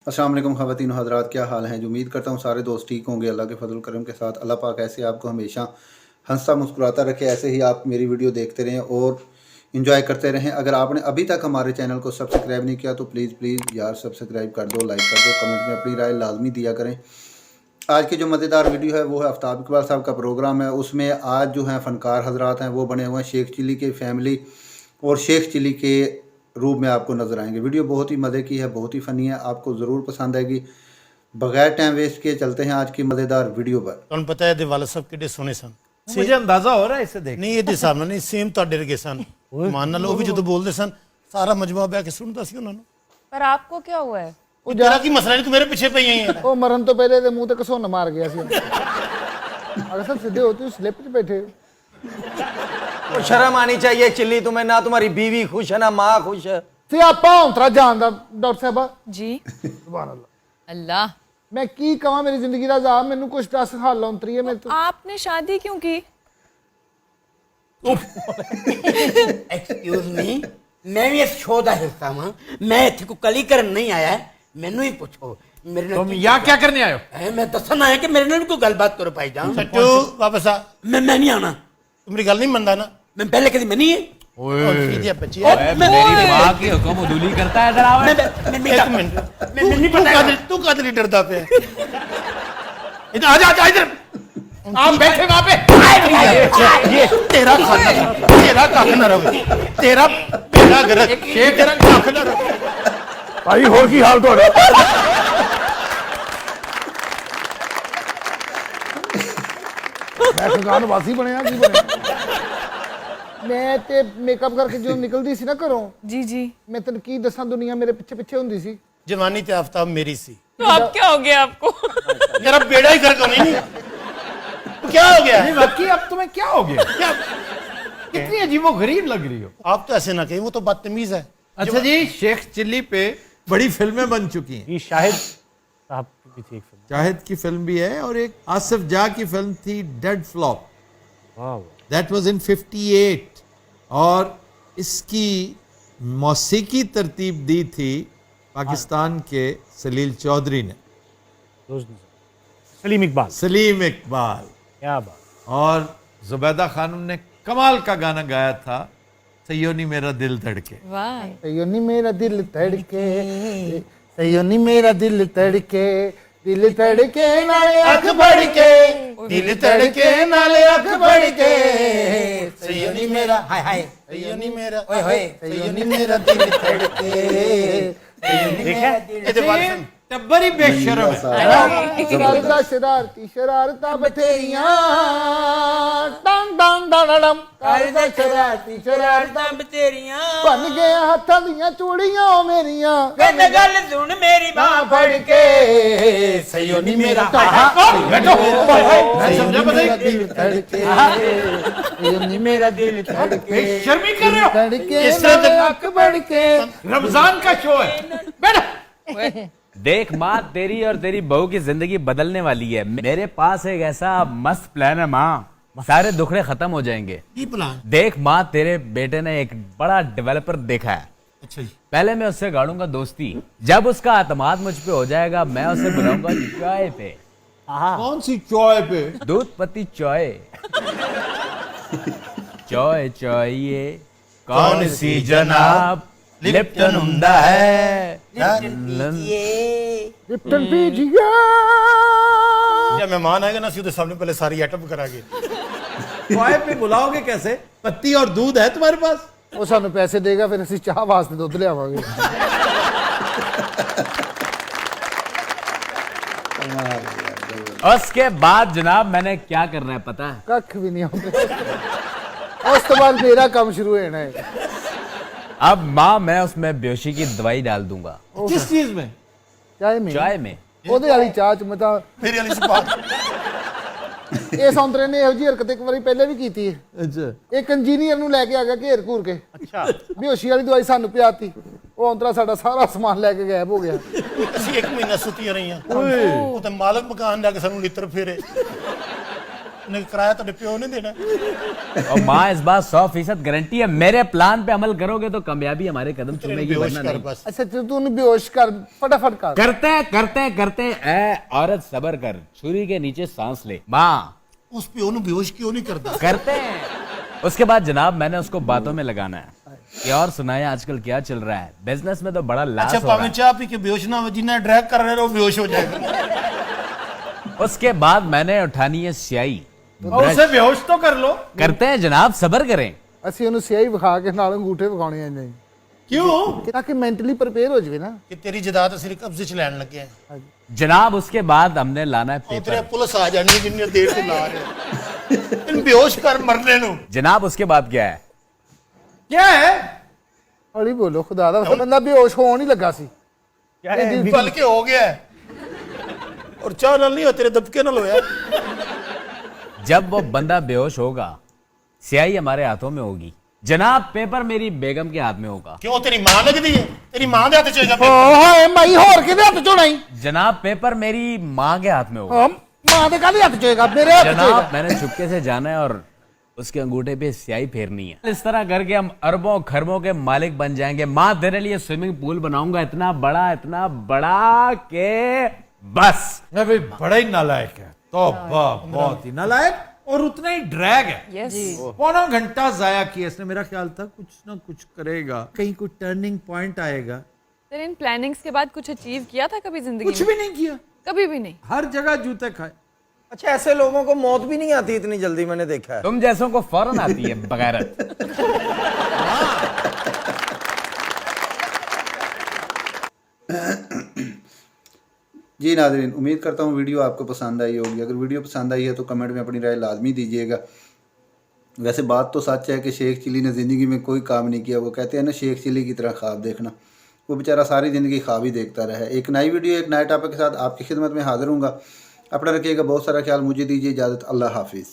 अस्सलाम वालेकुम ख़वातीन हज़रात, क्या हाल हैं। जो उम्मीद करता हूँ सारे दोस्त ठीक होंगे। अल्लाह के फजल करम के साथ अल्लाह पाक ऐसे आपको हमेशा हंसता मुस्कुराता रखे। ऐसे ही आप मेरी वीडियो देखते रहें और इन्जॉय करते रहें। अगर आपने अभी तक हमारे चैनल को सब्सक्राइब नहीं किया तो प्लीज़ यार सब्सक्राइब कर दो, लाइक कर दो, कमेंट में अपनी राय लाजमी दिया करें। आज की जो मज़ेदार वीडियो है वो है आफ्ताब इकबाल साहब का प्रोग्राम है। उसमें आज जो हैं फ़नकार हज़रात हैं वो बने हुए हैं शेख चिल्ली के फैमिली और शेख चिल्ली के रूप में आपको नज़र आएंगे। वीडियो बहुत ही मज़े की है, बहुत ही फ़नी है, आपको ज़रूर पसंद आएगी। बगैर टाइम वेस्ट किए चलते हैं आज की मज़ेदार वीडियो पर। ਤੁਹਾਨੂੰ ਪਤਾ ਹੈ ਦਿਵਾਲਾ ਸਾਹਿਬ ਕਿੱਡੇ ਸੋਹਣੇ ਸਨ। मुझे अंदाजा हो रहा है इसे देख। ਨਹੀਂ ਇਹਦੇ ਹਿਸਾਬ ਨਾਲ ਨਹੀਂ, ਸੇਮ ਤੁਹਾਡੇ ਵਰਗੇ ਸਨ। ਮਾਨ ਨਾਲ ਉਹ ਵੀ ਜਦੋਂ ਬੋਲਦੇ ਸਨ ਸਾਰਾ ਮਜਮਾ ਬਹਿ ਕੇ ਸੁਣਦਾ ਸੀ ਉਹਨਾਂ ਨੂੰ। पर आपको क्या हुआ है? ਉਹ ਤੇਰਾ ਕੀ ਮਸਲਾ ਨਹੀਂ, ਤੂੰ ਮੇਰੇ ਪਿੱਛੇ ਪਈ ਆਈ ਹੈ। ਉਹ ਮਰਨ ਤੋਂ ਪਹਿਲੇ ਦੇ ਮੂੰਹ ਤੇ ਘਸੁੰਨ ਮਾਰ ਗਿਆ ਸੀ। अगर सब सीधे होते हो स्लिप पे बैठे हो। तो शर्म आनी चाहिए चिल्ली तुम्हें, ना तुम्हारी बीवी खुश है ना माँ खुश है। सियापा औंतरा जान दा डॉक्टर साहबा। जी सुभान अल्लाह। अल्लाह, मैं की कहां मेरी जिंदगी दा जा मैनू कुछ दस हाल औंतरी है मेरे तो। आपने शादी क्यों की? एक्सक्यूज मी, मैं भी इस शो का हिस्सा हाँ। मैं इत्थे को कली करन नहीं आया है, मैनू ही पूछो मेरे तुम यहाँ क्या करने आए हो? मैं दसन आया कि मेरे नाल कोई गलबात करो भाई जान। ਸੱਚੂ ਵਾਪਸ ਆ। मैं नहीं आना, ਤੂੰ ਮੇਰੀ ਗੱਲ ਨਹੀਂ ਮੰਨਦਾ ਨਾ। मैं पहले कभी मैं नहीं है। सीधी बच्ची ओ, है। मैं- मेरी माँ की हुक्म उदूली करता है। इधर आओ। एक मिनट, मैं नहीं पता तू कद नहीं डरता पे। इधर आ जा इधर। आप बैठे वहां पे। ये तेरा खाना तेरा कख न रहे, तेरा बेड़ा गरक शेख तेरा कख न रहे। भाई हो की हाल तोड़ा। मैं खगान वासी बनया की बने। मैं ते मेकअप करके जो निकलदी सी ना घरों, जी जी। मैं तन की दसा दुनिया मेरे पीछे पीछे हुंदी सी। जवानी ते आफ्ताब मेरी सी। तो अब क्या हो गया आपको? तेरा बेड़ा ही गर्क नहीं। क्या हो गया? नहीं वाकई अब तुम्हें क्या हो गया? क्या? कितनी अजीबो गरीब लग रही हो। आप तो ऐसे ना कहीं, वो तो बदतमीज है। अच्छा जी, शेख चिल्ली पे बड़ी फिल्में बन चुकी हैं। ये शाहिद साहब की थी एक फिल्म। शाहिद की फिल्म भी है और एक आसिफ जा की फिल्म थी डेड फ्लॉप, वाह, दैट वाज इन 58 और इसकी मौसीकी तरतीब दी थी पाकिस्तान के सलील चौधरी ने, सलीम इकबाल। सलीम इकबाल, क्या बात। और जुबैदा खानम ने कमाल का गाना गाया था सयोनी मेरा दिल धड़के। वाह, सयोनी मेरा दिल तड़के, सयोनी मेरा दिल तड़के, दिल तड़के नाले अख बढ़के, दिल तड़के नाले अख बढ़के, सयोनी मेरा हाय हाय सयोनी मेरा ओए होए सयोनी मेरा दिल तड़के। ਇਹਦੇ ਬਾਰੇ ਸੁਣ। टब्बर ही बेशरम है। शरारता शरारती शरारता बथेरियां, डंग डंग डडडम, करदा शरारती शरारता बतेरियां बन गए हत्थां दियां चूड़ियां मेरियां, गल गल सुन मेरी मां फड़ के, सयोनी मेरा समझा बताइए। दिल तड़के, सयोनी मेरा दिल तड़के, शर्मी कर रहे हो। तड़के इस तरह से- अख बढ़ के। रमजान का शो है, बैठो। देख माँ, तेरी और तेरी बहू की जिंदगी बदलने वाली है। मेरे पास एक ऐसा मस्त प्लान है माँ, सारे दुखड़े खत्म हो जाएंगे। ਕੀ प्लान? देख माँ, तेरे बेटे ने एक बड़ा डेवलपर देखा है। अच्छा जी। पहले मैं उससे गाड़ूंगा दोस्ती, जब उसका एतमाद मुझ पे हो जाएगा मैं उसे बुलाऊंगा चाय पे। कौन सी चौय पे? दूध पत्ती चाय। चाय चाहिए कौन सी जनाब, लिप्टन उम्दा है। लिप्टन पीजिए। जब मेहमान आएगा ना सीधे सामने पहले सारी आइटम करागे। चौय पे बुलाओगे कैसे? पत्ती और दूध है तुम्हारे पास? ਉਹ ਸਾਨੂੰ ਪੈਸੇ ਦੇਗਾ ਫਿਰ ਅਸੀਂ ਚਾਹ ਵਾਸਤੇ ਦੁੱਧ ਲਿਆਵਾਂਗੇ। उसके बाद जनाब मैंने क्या करना है पता है? ਕੱਖ ਵੀ ਨਹੀਂ ਆਉਂਦੇ। ਉਸ ਤੋਂ ਬਾਅਦ ਮੇਰਾ ਕੰਮ ਸ਼ੁਰੂ ਹੋ ਜਾਣਾ ਹੈ। अब माँ मैं उसमें बेहोशी की दवाई डाल दूंगा किस चीज में? ਚਾਹੇ ਮੈਂ चाय में। ਉਹਦੇ ਵਾਲੀ ਚਾਹ ਚ ਮੈਂ ਤਾਂ मेरी वाली से बात। ਇਹ ਸੌਂਤਰੇ ਨੇ ਇਹੋ ਜਿਹੀ ਹਰਕਤ ਇੱਕ ਵਾਰੀ ਪਹਿਲੇ ਵੀ ਕੀਤੀ ਹੈ। अच्छा, ਇੱਕ ਇੰਜੀਨੀਅਰ ਨੂੰ ਲੈ ਕੇ ਆ ਗਿਆ ਘੇਰ ਘੂਰ ਕੇ। ਅੱਛਾ, ਬੇਹੋਸ਼ੀ ਵਾਲੀ ਦਵਾਈ ਸਾਨੂੰ ਪਿਆਤੀ। ਉਹ ਅੰਤਰਾ ਸਾਡਾ ਸਾਰਾ ਸਮਾਨ ਲੈ ਕੇ ਗਾਇਬ ਹੋ ਗਿਆ। ਅਸੀਂ 1 ਮਹੀਨਾ ਸੁੱਤੀਆਂ ਰਹੀਆਂ। ਉਹ ਤੇ ਮਾਲਕ ਮਕਾਨ ਲੈ ਕੇ ਸਾਨੂੰ ਲਿੱਤਰ ਫੇਰੇ। ने किराया तो प्यो ने देना। और माँ इस बात 100% गारंटी है, मेरे प्लान पे अमल करोगे तो कामयाबी हमारे कदम चूमेगी, बेहोश वरना कर नहीं। बस। अच्छा तू उन्हें बेहोश कर, फटाफट कर। करते हैं औरत सबर कर, छुरी के नीचे सांस ले। माँ उस प्यो ने बेहोश क्यों नहीं करता? करते हैं। उसके बाद जनाब मैंने उसको बातों में लगाना है कि और सुनाए आजकल क्या चल रहा है, बिजनेस में तो बड़ा लास अच्छा हो रहा पावे चाह पी के बेहोश ना हो, जिन्हें ड्रैग कर रहे हो वो बेहोश हो जाएगा। है। उसके बाद मैंने उठानी है स्याही। और उसे बेहोश तो कर लो। करते हैं जनाब, सबर करें। ਅਸੀਂ ਉਹਨੂੰ ਸਿਆਹੀ ਵਿਖਾ ਕੇ ਨਾਲ ਅੰਗੂਠੇ ਵਿਖਾਉਣੇ ਆ ਜੀ, क्यों? ਤਾਂ ਕਿ ਮੈਂਟਲੀ प्रिपेयर हो जावे ना। कि तेरी जायदाद असली कब्जे च लैन लगे हैं। जनाब उसके बाद हमने लाना है और तेरे पेपर। पुलिस आ जानी जिन्नी देर से ला रहे इन बेहोश कर मरने नु। जनाब उसके बाद क्या है? क्या है? ਹੌਲੀ ਬੋਲੋ, ਖੁਦਾ ਦਾ ਬੰਦਾ ਬੇਹੋਸ਼ ਹੋਣ ਹੀ ਲੱਗਾ ਸੀ। बल्कि हो गया है। और चाह नाल नहीं हो, तेरे दबके नाल होया। जब वो बंदा बेहोश होगा, स्याही हमारे हाथों में होगी। जनाब पेपर मेरी बेगम के हाथ में होगा। क्यों तेरी मां लगदी है? तेरी मां दे हाथ च होएगा ਓ पेपर। ਹਾਏ ਮਾਈ, ਹੋਰ ਕਿਹਦੇ ਹੱਥ ਚ ਹੋਣਾ ਈ? जनाब पेपर मेरी माँ के हाथ में होगा। ਹਾਂ, ਮਾਂ ਦੇ ਕਾਹਦੇ ਹੱਥ ਚ ਹੋਏਗਾ? ਮੇਰੇ ਹੱਥ ਚ जनाब ਹੋਏਗਾ। मैंने चुपके से जाना है और उसके अंगूठे पे स्याही फेरनी है। इस तरह करके हम अरबों खरबों के मालिक बन जाएंगे। माँ तेरे लिए स्विमिंग पूल बनाऊंगा इतना बड़ा के बस। मैं भाई बड़ा ही नालायक है, तौबा, बहुत ही नालायक और उतना ही ड्रैग है। यस पौना घंटा जाया किया इसने, मेरा ख्याल था कुछ ना कुछ करेगा, कहीं कोई टर्निंग पॉइंट आएगा, सर, इन प्लानिंग्स के बाद कुछ अचीव किया था कभी जिंदगी कुछ में? भी नहीं किया, कभी भी नहीं। हर जगह जूते खाए। अच्छा, ऐसे लोगों को मौत भी नहीं आती इतनी जल्दी, मैंने देखा है। तुम जैसों को फौरन आती है बगैरत। जी नाज़रीन, उम्मीद करता हूँ वीडियो आपको पसंद आई होगी। अगर वीडियो पसंद आई है तो कमेंट में अपनी राय लाजमी दीजिएगा। वैसे बात तो सच है कि शेख चिली ने ज़िंदगी में कोई काम नहीं किया। वो कहते हैं ना, शेख चिली की तरह ख्वाब देखना। वो बेचारा सारी ज़िंदगी ख्वाब ही देखता रहा है। एक नई वीडियो, एक नए टॉपिक के साथ आपकी खिदमत में हाजिर हूँगा। अपना रखिएगा बहुत सारा ख्याल। मुझे दीजिए इजाज़त। अल्लाह हाफिज़।